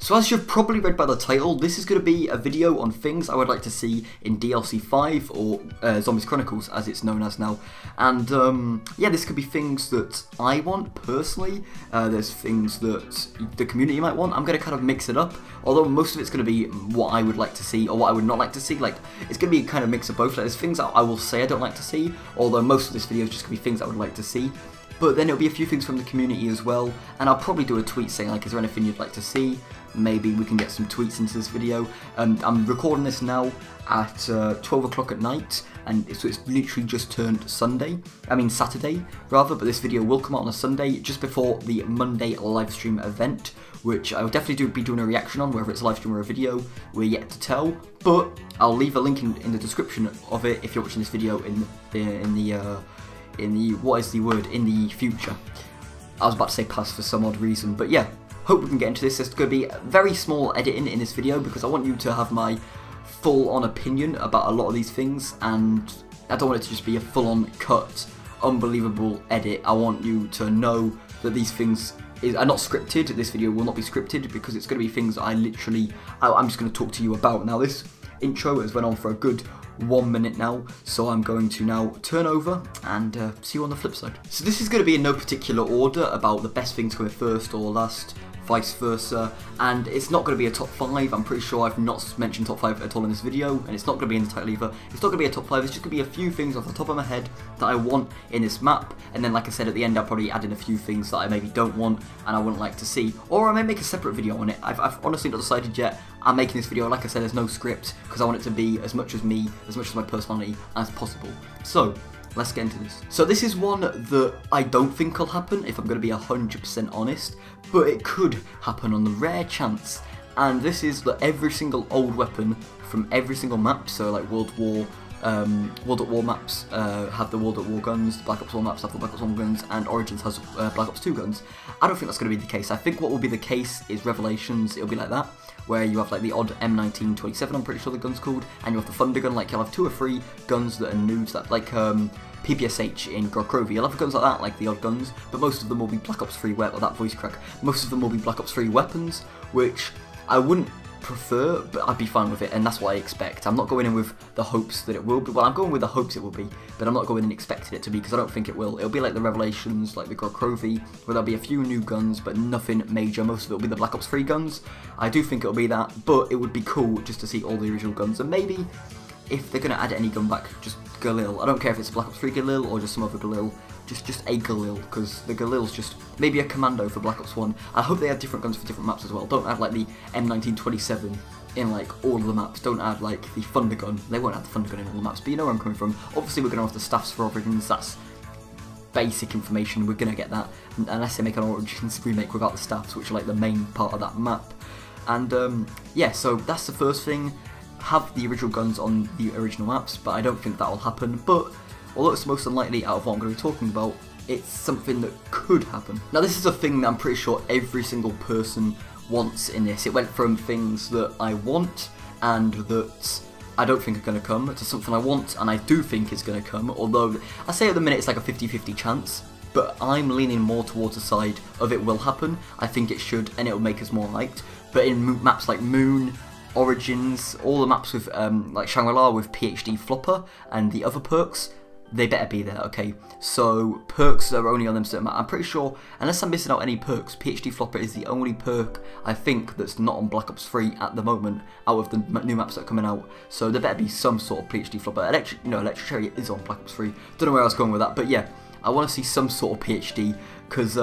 So as you've probably read by the title, this is going to be a video on things I would like to see in DLC5 or Zombies Chronicles as it's known as now. And yeah, this could be things that I want personally, there's things that the community might want. I'm going to kind of mix it up, although most of it's going to be what I would like to see or what I would not like to see. Like, it's going to be kind of a mix of both. Like, there's things that I will say I don't like to see, although most of this video is just going to be things I would like to see. But then it'll be a few things from the community as well, and I'll probably do a tweet saying, like, is there anything you'd like to see? Maybe we can get some tweets into this video. I'm recording this now at 12 o'clock at night, and so it's literally just turned Saturday rather, but this video will come out on a Sunday, just before the Monday livestream event, which I will definitely be doing a reaction on. Whether it's a livestream or a video, we're yet to tell, but I'll leave a link in the description of it if you're watching this video in the future. I was about to say past for some odd reason, but yeah, hope we can get into this. There's going to be very small editing in this video because I want you to have my full-on opinion about a lot of these things, and I don't want it to just be a full-on cut, unbelievable edit. I want you to know that these things are not scripted. This video will not be scripted because it's going to be things that I'm just going to talk to you about. Now, this intro has went on for a good 1 minute now, so I'm going to now turn over and see you on the flip side. So this is going to be in no particular order about the best things coming first or last, vice versa, and it's not going to be a top 5. I'm pretty sure I've not mentioned top 5 at all in this video, and it's not going to be in the title either. It's not going to be a top 5, it's just going to be a few things off the top of my head that I want in this map, and then like I said at the end, I'll probably add in a few things that I maybe don't want and I wouldn't like to see, or I may make a separate video on it. I've honestly not decided yet. I'm making this video, like I said, there's no script, because I want it to be as much as me, as much as my personality as possible. So, let's get into this. So this is one that I don't think will happen, if I'm going to be 100% honest, but it could happen on the rare chance, and this is that every single old weapon from every single map, so like World at War maps have the World at War guns, the Black Ops 1 maps have the Black Ops 1 guns, and Origins has Black Ops 2 guns. I don't think that's going to be the case. I think what will be the case is Revelations. It'll be like that, where you have like the odd M1927, I'm pretty sure the gun's called, and you have the Thunder gun. Like, you'll have 2 or 3 guns that are new to that, like PPSH in Grokrovi. You'll have guns like that, like the odd guns, but most of them will be Black Ops 3 or that voice crack. Most of them will be Black Ops 3 weapons, which I wouldn't prefer, but I'd be fine with it, and that's what I expect. I'm not going in with the hopes that it will be. Well, I'm going with the hopes it will be, but I'm not going in expecting it to be, because I don't think it will. It'll be like the Revelations, like the Grokrovi, where there'll be a few new guns, but nothing major. Most of it will be the Black Ops 3 guns. I do think it'll be that, but it would be cool just to see all the original guns, and maybe if they're going to add any gun back, just Galil. I don't care if it's Black Ops 3 Galil or just some other Galil, just a Galil, because the Galil's just maybe a commando for Black Ops 1. I hope they add different guns for different maps as well. Don't add like the M1927 in like all of the maps. Don't add like the Thunder gun. They won't add the Thunder gun in all the maps, but you know where I'm coming from. Obviously we're going to have the staffs for Origins. That's basic information. We're going to get that unless they make an Origins remake without the staffs, which are like the main part of that map. And yeah, so that's the first thing. Have the original guns on the original maps, but I don't think that will happen. But although it's most unlikely out of what I'm going to be talking about, it's something that could happen. Now, this is a thing that I'm pretty sure every single person wants in this. It went from things that I want and that I don't think are going to come to something I want and I do think is going to come, although I say at the minute it's like a 50-50 chance, but I'm leaning more towards the side of it will happen. I think it should, and it'll make us more liked. But in maps like Moon, Origins, all the maps with like Shangri-La with PhD Flopper and the other perks, they better be there, okay? So perks are only on them certain maps. I'm pretty sure, unless I'm missing out any perks, PhD Flopper is the only perk I think that's not on Black Ops 3 at the moment out of the new maps that are coming out. So there better be some sort of PhD Flopper. Electric Chariot is on Black Ops 3. Don't know where I was going with that, but yeah, I want to see some sort of PhD because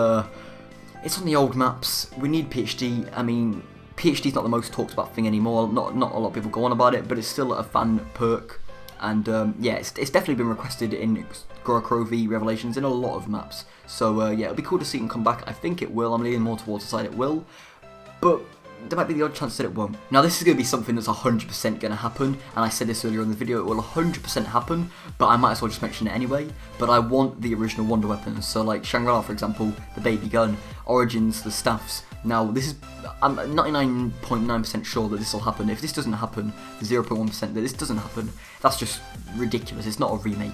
it's on the old maps. We need PhD. I mean, PhD's not the most talked about thing anymore. Not a lot of people go on about it, but it's still a fan perk. And yeah, it's definitely been requested in Grokrovi, Revelations, in a lot of maps. So yeah, it'll be cool to see it come back. I think it will. I'm leaning more towards the side it will. But there might be the odd chance that it won't. Now, this is going to be something that's 100% going to happen, and I said this earlier in the video, it will 100% happen, but I might as well just mention it anyway. But I want the original Wonder Weapons, so like Shangri-La, for example, the baby gun, Origins, the staffs, Now, this is, I'm 99.9% sure that this will happen. If this doesn't happen, 0.1% that this doesn't happen, that's just ridiculous. It's not a remake.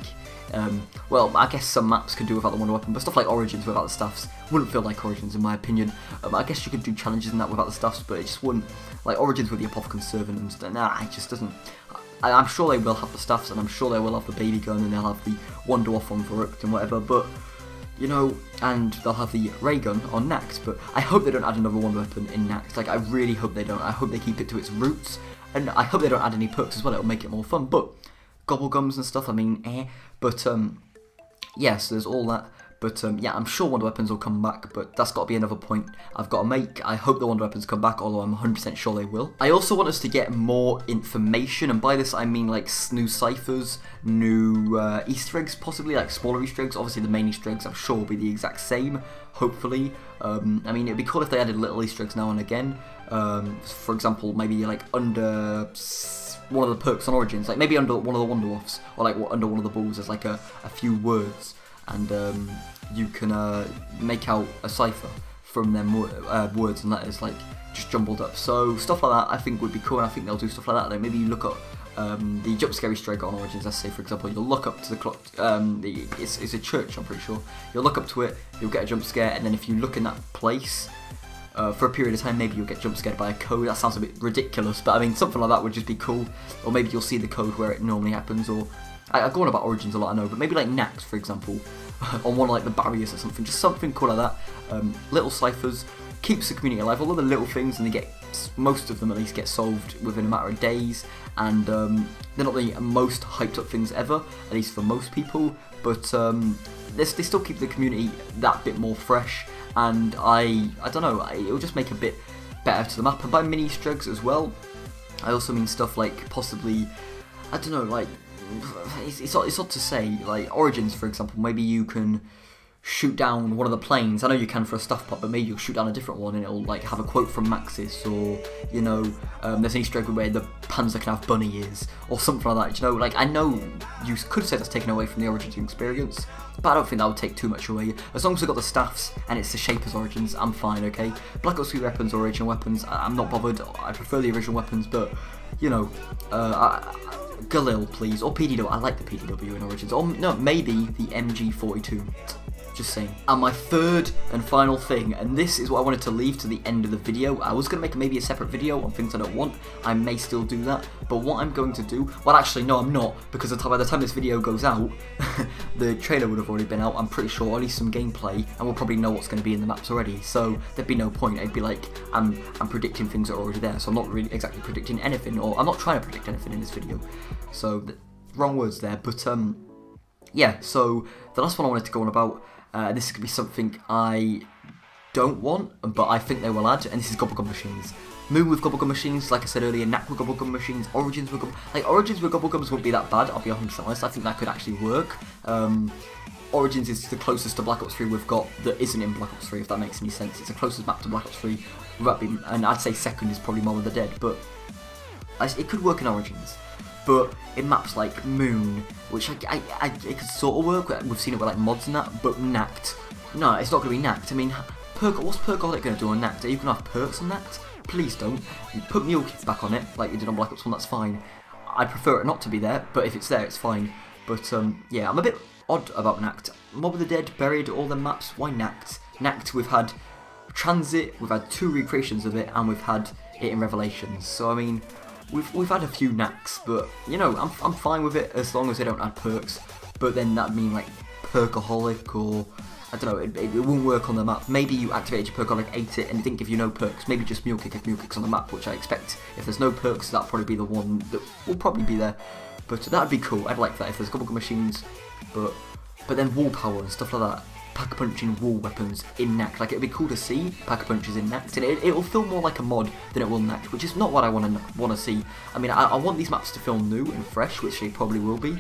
Well, I guess some maps could do without the Wonder Weapon, but stuff like Origins without the staffs wouldn't feel like Origins in my opinion. I guess you could do challenges in that without the staffs, but it just wouldn't, like Origins with the Apothicon Servant and stuff, nah, it just doesn't. I'm sure they will have the staffs, and I'm sure they will have the baby gun, and they'll have the Wonder Off on Verrucht and whatever, but, you know, and they'll have the ray gun on Nact, but I hope they don't add another Wonder Weapon in Nact. Like, I really hope they don't. I hope they keep it to its roots, and I hope they don't add any perks as well. It'll make it more fun, but Gobblegums and stuff, I mean, but, yeah, so there's all that. But yeah, I'm sure Wonder Weapons will come back, but that's got to be another point I've got to make. I hope the Wonder Weapons come back, although I'm 100% sure they will. I also want us to get more information, and by this I mean like new ciphers, new Easter eggs, possibly like smaller Easter eggs. Obviously the main Easter eggs I'm sure will be the exact same, hopefully. I mean, it'd be cool if they added little Easter eggs now and again. For example, maybe like under one of the perks on Origins, like maybe under one of the Wonder Offs, or like under one of the balls, there's like a few words. And you can make out a cipher from them words and letters, like just jumbled up. So stuff like that I think would be cool, and I think they'll do stuff like that. Like maybe you look up the jump scare Easter egg on Origins. Let's say, for example, you'll look up to the clock. It's a church, I'm pretty sure. You'll look up to it, you'll get a jump scare, and then if you look in that place for a period of time, maybe you'll get jump scared by a code. That sounds a bit ridiculous, but I mean something like that would just be cool. Or maybe you'll see the code where it normally happens, or I go on about Origins a lot, I know, but maybe like Nact, for example, on one of like the barriers or something, just something cool like that. Little ciphers, keeps the community alive, all of the little things, and they get, most of them at least get solved within a matter of days, and they're not the most hyped up things ever, at least for most people, but they still keep the community that bit more fresh, and I don't know, it'll just make a bit better to the map. And by mini Easter eggs as well, I also mean stuff like possibly, I don't know, like, it's odd to say, like Origins for example, maybe you can shoot down one of the planes. I know you can for a stuff pop, but maybe you'll shoot down a different one and it'll like have a quote from Maxis, or you know, there's an Easter egg where the Panzer can have bunny ears or something like that. You know, like I know you could say that's taken away from the Origins experience, but I don't think that would take too much away. As long as we've got the staffs and it's the shape as Origins, I'm fine, okay? Black Ops 3 weapons or original weapons, I'm not bothered. I prefer the original weapons, but you know, Galil, please, or PDW. I like the PDW in Origins, or no, maybe the MG42. Just saying. And my third and final thing, and this is what I wanted to leave to the end of the video. I was going to make maybe a separate video on things I don't want. I may still do that, but what I'm going to do, well actually no I'm not, because by the time this video goes out, the trailer would have already been out, I'm pretty sure, or at least some gameplay, and we'll probably know what's going to be in the maps already, so there'd be no point. It'd be like, I'm predicting things that are already there, so I'm not really exactly predicting anything, or I'm not trying to predict anything in this video, so wrong words there, but yeah, so the last one I wanted to go on about, this could be something I don't want, but I think they will add, and this is Gobblegum Machines. Moon with Gobblegum Machines, like I said earlier, Nact with Gobblegum Machines, Origins with Gobblegums wouldn't be that bad, I'll be 100% honest, I think that could actually work. Origins is the closest to Black Ops 3 we've got that isn't in Black Ops 3, if that makes any sense. It's the closest map to Black Ops 3, and I'd say second is probably Mob of the Dead, but it could work in Origins. But in maps like Moon, which it could sort of work, we've seen it with like mods and that, but Nact, no, it's not going to be Nact. I mean, what's Perkaholic going to do on Nact? Are you going to have perks on Nact? Please don't. You put Mule Kits back on it, like you did on Black Ops 1, that's fine. I prefer it not to be there, but if it's there, it's fine. But yeah, I'm a bit odd about Nact. Mob of the Dead, Buried, all the maps, why Nact? Nact, we've had Transit, we've had 2 recreations of it, and we've had it in Revelations, so I mean, We've had a few Nacts, but you know, I'm fine with it as long as they don't add perks. But then that'd mean like Perkaholic, or I don't know, it won't work on the map. Maybe you activated your Perkaholic, ate it, and it didn't give you no perks. Maybe just Mule Kick if Mule Kick's on the map, which I expect. If there's no perks, that'll probably be the one that will probably be there. But that'd be cool. I'd like that if there's Gobblegum Machines. But then Wall Power and stuff like that. Pack-a-punching wall weapons in Nact. Like, it'd be cool to see Pack-a-punches in Nact, and it'll feel more like a mod than it will Nact, which is not what I want to see. I mean, I want these maps to feel new and fresh, which they probably will be,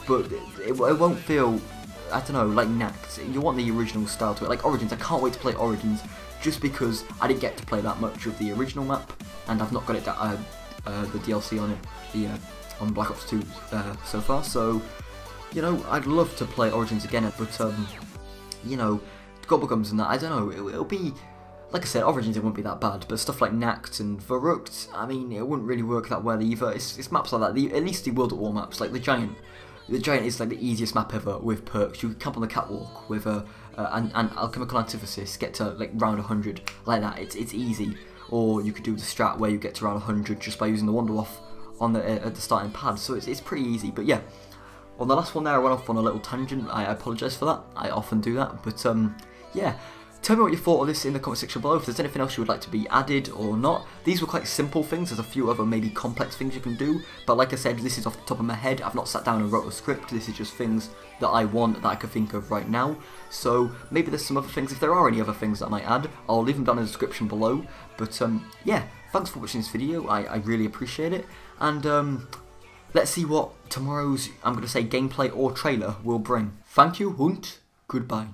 but it won't feel, I don't know, like Nact. You want the original style to it. Like Origins, I can't wait to play Origins, just because I didn't get to play that much of the original map, and I've not got it the DLC on it, on Black Ops 2 so far, so, you know, I'd love to play Origins again, but, you know, Gobblegums and that, I don't know, it'll be, Like I said, Origins it wouldn't be that bad, but stuff like Nacht and Verrucht, I mean, it wouldn't really work that well either. It's maps like that, at least the World at War maps, like the Giant. The Giant is like the easiest map ever with perks. You can camp on the catwalk with an alchemical antithesis, get to like round 100 like that. It's easy. Or you could do the strat where you get to round 100 just by using the Wanderwaff on at the starting pad. So it's pretty easy. But yeah, on the last one there, I went off on a little tangent. I apologise for that. I often do that. But yeah. Tell me what you thought of this in the comment section below, if there's anything else you would like to be added or not. These were quite simple things, there's a few other maybe complex things you can do, but like I said, this is off the top of my head. I've not sat down and wrote a script, this is just things that I want, that I could think of right now. So maybe there's some other things, if there are any other things that I might add, I'll leave them down in the description below. But yeah, thanks for watching this video, I really appreciate it, and let's see what tomorrow's, I'm going to say gameplay or trailer will bring. Thank you and goodbye.